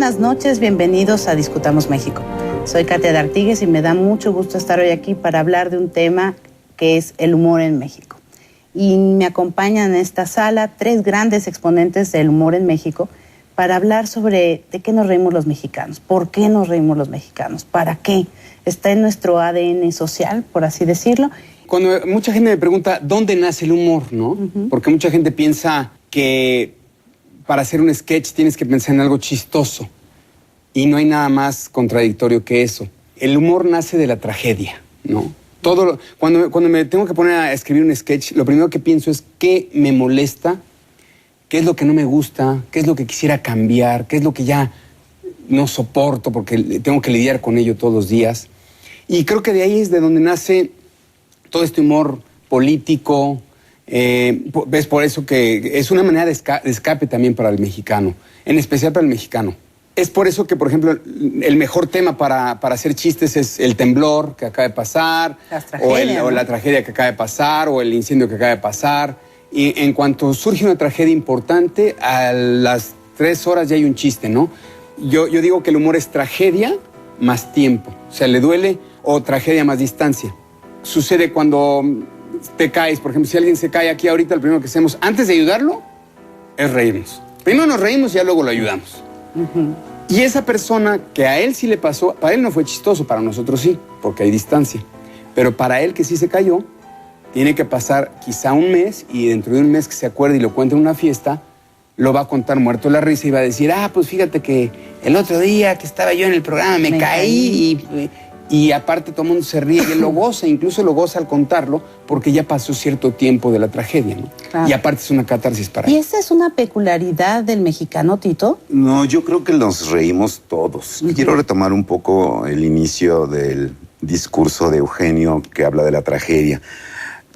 buenas noches, bienvenidos a Discutamos México. Soy Katia de Artigues y me da mucho gusto estar hoy aquí para hablar de un tema que es el humor en México. Y me acompañan en esta sala 3 grandes exponentes del humor en México para hablar sobre de qué nos reímos los mexicanos, por qué nos reímos los mexicanos, para qué. Está en nuestro ADN social, por así decirlo. Cuando mucha gente me pregunta dónde nace el humor, ¿no? Porque mucha gente piensa que para hacer un sketch tienes que pensar en algo chistoso. Y no hay nada más contradictorio que eso. El humor nace de la tragedia, ¿no? Cuando me tengo que poner a escribir un sketch, lo primero que pienso es qué me molesta, qué es lo que no me gusta, qué es lo que quisiera cambiar, qué es lo que ya no soporto porque tengo que lidiar con ello todos los días. Y creo que de ahí es de donde nace todo este humor político. Es por eso que es una manera de escape también para el mexicano, en especial para el mexicano. Es por eso que, por ejemplo, el mejor tema para hacer chistes es el temblor que acaba de pasar, o la tragedia que acaba de pasar, o el incendio que acaba de pasar. Y en cuanto surge una tragedia importante, a las 3 horas ya hay un chiste, ¿no? Yo digo que el humor es tragedia más tiempo. O sea, le duele, o tragedia más distancia. Sucede cuando te caes. Por ejemplo, si alguien se cae aquí ahorita, lo primero que hacemos, antes de ayudarlo, es reírnos. Primero nos reímos y ya luego lo ayudamos. Y esa persona que a él sí le pasó, para él no fue chistoso, para nosotros sí, porque hay distancia. Pero para él que sí se cayó, tiene que pasar quizá un mes, y dentro de un mes que se acuerde y lo cuente en una fiesta, lo va a contar muerto de la risa y va a decir, pues fíjate que el otro día que estaba yo en el programa me caí y aparte todo el mundo se ríe y él lo goza, incluso lo goza al contarlo porque ya pasó cierto tiempo de la tragedia, ¿no? Claro. Y aparte es una catarsis para él. ¿Y esa es una peculiaridad del mexicano, Tito? No, yo creo que nos reímos todos. Quiero retomar un poco el inicio del discurso de Eugenio que habla de la tragedia.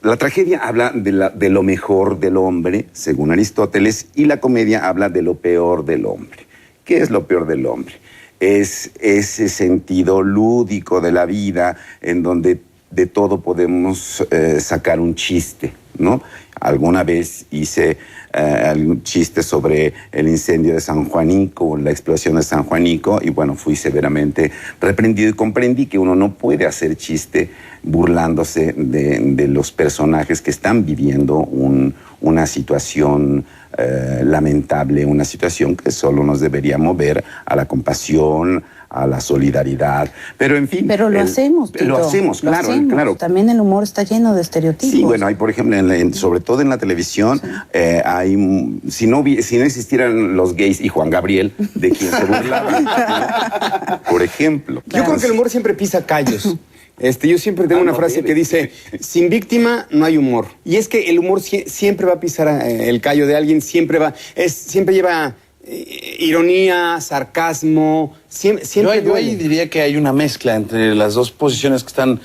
La tragedia habla de lo mejor del hombre, según Aristóteles, y la comedia habla de lo peor del hombre. ¿Qué es lo peor del hombre? Es ese sentido lúdico de la vida en donde de todo podemos sacar un chiste, ¿no? Alguna vez hice algún chiste sobre el incendio de San Juanico, la explosión de San Juanico, y bueno, fui severamente reprendido y comprendí que uno no puede hacer chiste burlándose de los personajes que están viviendo una situación lamentable, una situación que solo nos debería mover a la compasión, a la solidaridad, pero en fin... Pero lo hacemos, Tito. Lo hacemos, claro, claro. También el humor está lleno de estereotipos. Sí, bueno, hay, por ejemplo, sobre todo en la televisión, hay, si no existieran los gays y Juan Gabriel, ¿de quién se burlaban? Por ejemplo. Yo creo que el humor siempre pisa callos. Yo siempre tengo una frase que dice, sin víctima no hay humor. Y es que el humor siempre va a pisar el callo de alguien, siempre lleva ironía, sarcasmo, siempre yo ahí diría que hay una mezcla entre las dos posiciones que están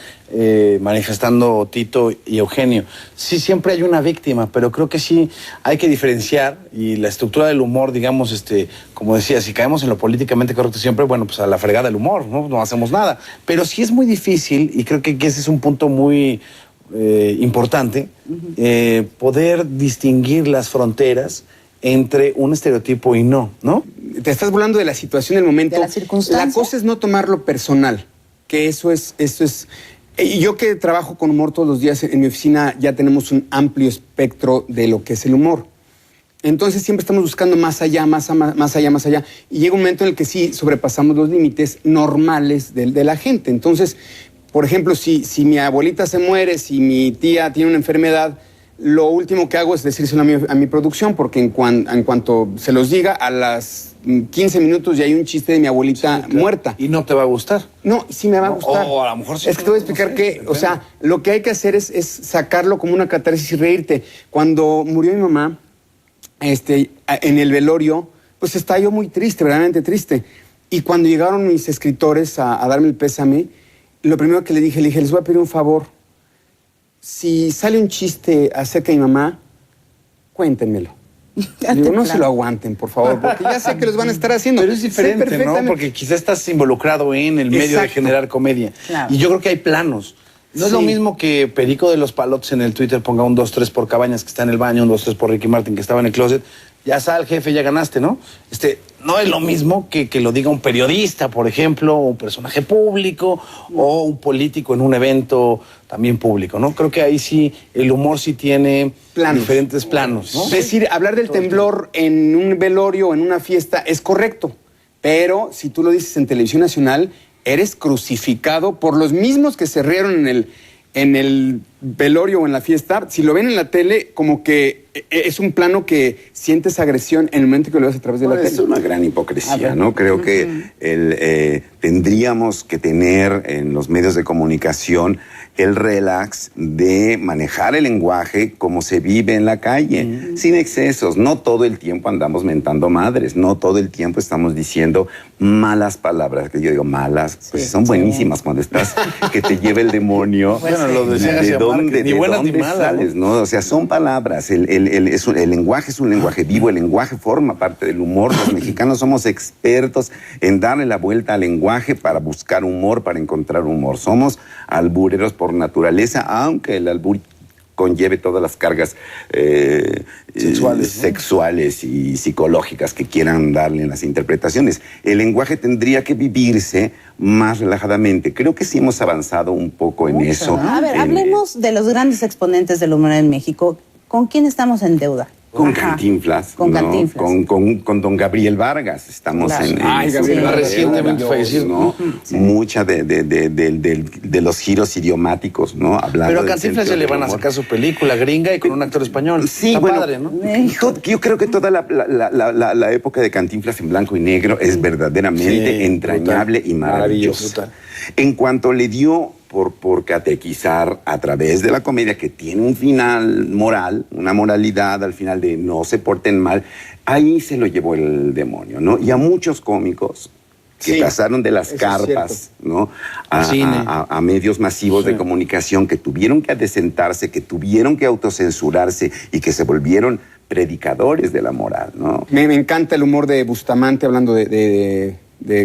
manifestando Tito y Eugenio. Sí, siempre hay una víctima, pero creo que sí hay que diferenciar, y la estructura del humor, digamos, como decía, si caemos en lo políticamente correcto siempre, bueno, pues a la fregada del humor, no hacemos nada. Pero sí es muy difícil, y creo que ese es un punto muy importante, poder distinguir las fronteras entre un estereotipo y no. Te estás burlando de la situación del momento. De la circunstancia. La cosa es no tomarlo personal, que eso es... Yo que trabajo con humor todos los días en mi oficina, ya tenemos un amplio espectro de lo que es el humor. Entonces siempre estamos buscando más allá, más allá, más allá. Y llega un momento en el que sí sobrepasamos los límites normales de la gente. Entonces, por ejemplo, si mi abuelita se muere, si mi tía tiene una enfermedad, lo último que hago es decírselo a mi producción, porque en cuanto se los diga, a las 15 minutos ya hay un chiste de mi abuelita muerta. ¿Y no te va a gustar? No, sí me va a gustar. O a lo mejor sí. Es que te voy a explicar que, o sea, lo que hay que hacer es sacarlo como una catarsis y reírte. Cuando murió mi mamá, en el velorio, pues estaba yo muy triste, verdaderamente triste. Y cuando llegaron mis escritores a darme el pésame, lo primero que le dije, les voy a pedir un favor. Si sale un chiste acerca de mi mamá, cuéntenmelo. Digo, no se lo aguanten, por favor, porque ya sé que los van a estar haciendo. Pero es diferente, ¿no? Porque quizás estás involucrado en el medio de generar comedia. Claro. Y yo creo que hay planos. No es lo mismo que Perico de los Palotes en el Twitter ponga un 2-3 por Cabañas que está en el baño, un 2-3 por Ricky Martin que estaba en el closet. Ya sal, jefe, ya ganaste, ¿no? no es lo mismo que lo diga un periodista, por ejemplo, o un personaje público, o un político en un evento también público, ¿no? Creo que ahí sí, el humor sí tiene diferentes planos, ¿no? Es decir, hablar del temblor en un velorio o en una fiesta es correcto, pero si tú lo dices en televisión nacional, eres crucificado por los mismos que se rieron en el velorio o en la fiesta. Si lo ven en la tele, como que es un plano que sientes agresión en el momento que lo ves a través de la tele. Es una gran hipocresía, ¿no? Creo que tendríamos que tener en los medios de comunicación el relax de manejar el lenguaje como se vive en la calle, sin excesos. No todo el tiempo andamos mentando madres, no todo el tiempo estamos diciendo malas palabras, que yo digo malas, pues son buenísimas cuando estás, que te lleve el demonio. Bueno, lo decía ¿De dónde, ni buenas de dónde ni malas, sales, ¿no? O sea, son palabras. El lenguaje es un lenguaje vivo, el lenguaje forma parte del humor. Los mexicanos somos expertos en darle la vuelta al lenguaje para buscar humor, para encontrar humor. Somos albureros por naturaleza, aunque el albur conlleve todas las cargas sexuales y psicológicas que quieran darle en las interpretaciones. El lenguaje tendría que vivirse más relajadamente. Creo que sí hemos avanzado un poco en eso. A ver, hablemos de los grandes exponentes del humor en México. ¿Con quién estamos en deuda? Con Cantinflas, con ¿no? Cantinflas. Con don Gabriel Vargas. Estamos en Gabriel Vargas, recientemente fallecido, ¿no? Sí. Mucha de los giros idiomáticos, ¿no? Hablando Pero a del Cantinflas ya sentido le van a del humor. sacar su película gringa y con un actor español. Sí, Está bueno, padre, ¿no? Yo creo que toda la época de Cantinflas en blanco y negro es verdaderamente entrañable y maravillosa. En cuanto le dio por catequizar a través de la comedia, que tiene un final moral, una moralidad al final de no se porten mal, ahí se lo llevó el demonio, ¿no? Y a muchos cómicos que pasaron de las carpas, ¿no? A medios masivos de comunicación, que tuvieron que adecentarse, que tuvieron que autocensurarse y que se volvieron predicadores de la moral, ¿no? Me encanta el humor de Bustamante, hablando de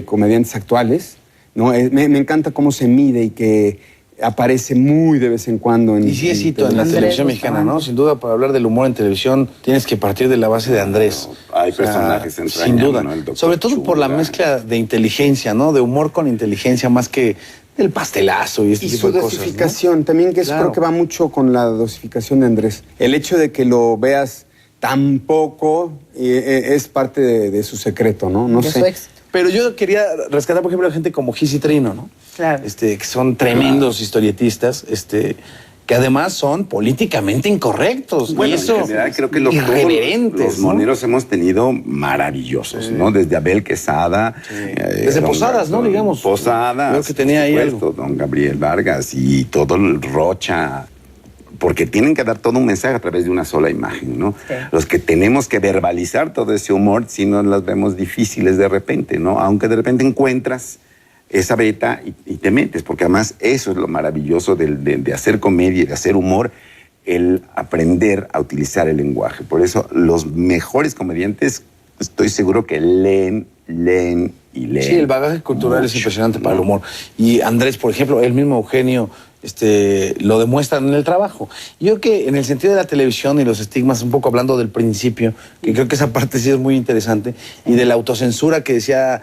comediantes actuales, ¿no? Me encanta cómo se mide y que aparece muy de vez en cuando. Y sí es hito en la televisión mexicana, ¿no? Sin duda, para hablar del humor en televisión tienes que partir de la base de Andrés. Hay personajes entrañables, sin duda. ¿no? Sobre todo por la mezcla de inteligencia, ¿no? De humor con inteligencia, más que el pastelazo y este Y tipo su de cosas, dosificación, también, que eso creo que va mucho con la dosificación de Andrés. El hecho de que lo veas tan poco es parte de su secreto, ¿no? No De sé. su éxito. Pero yo quería rescatar, por ejemplo, a gente como Gis y Trino, ¿no? Claro. Que son tremendos historietistas, que además son políticamente incorrectos. Bueno, y eso, en general creo que los irreverentes, ¿no? moneros hemos tenido maravillosos, ¿no? Desde Abel Quesada. Desde Posadas, ¿no? Digamos. Posadas. Creo que tenía ahí algo. Don Gabriel Vargas y todo el Rocha. Porque tienen que dar todo un mensaje a través de una sola imagen, ¿no? Sí. Los que tenemos que verbalizar todo ese humor, si no las vemos difíciles de repente, ¿no? Aunque de repente encuentras esa beta y te metes, porque además eso es lo maravilloso de hacer comedia y de hacer humor, el aprender a utilizar el lenguaje. Por eso los mejores comediantes, estoy seguro que leen y leen. Sí, el bagaje cultural es impresionante para el humor. Y Andrés, por ejemplo, el mismo Eugenio, lo demuestran en el trabajo. Yo creo que en el sentido de la televisión y los estigmas, un poco hablando del principio, que creo que esa parte sí es muy interesante, y de la autocensura que decía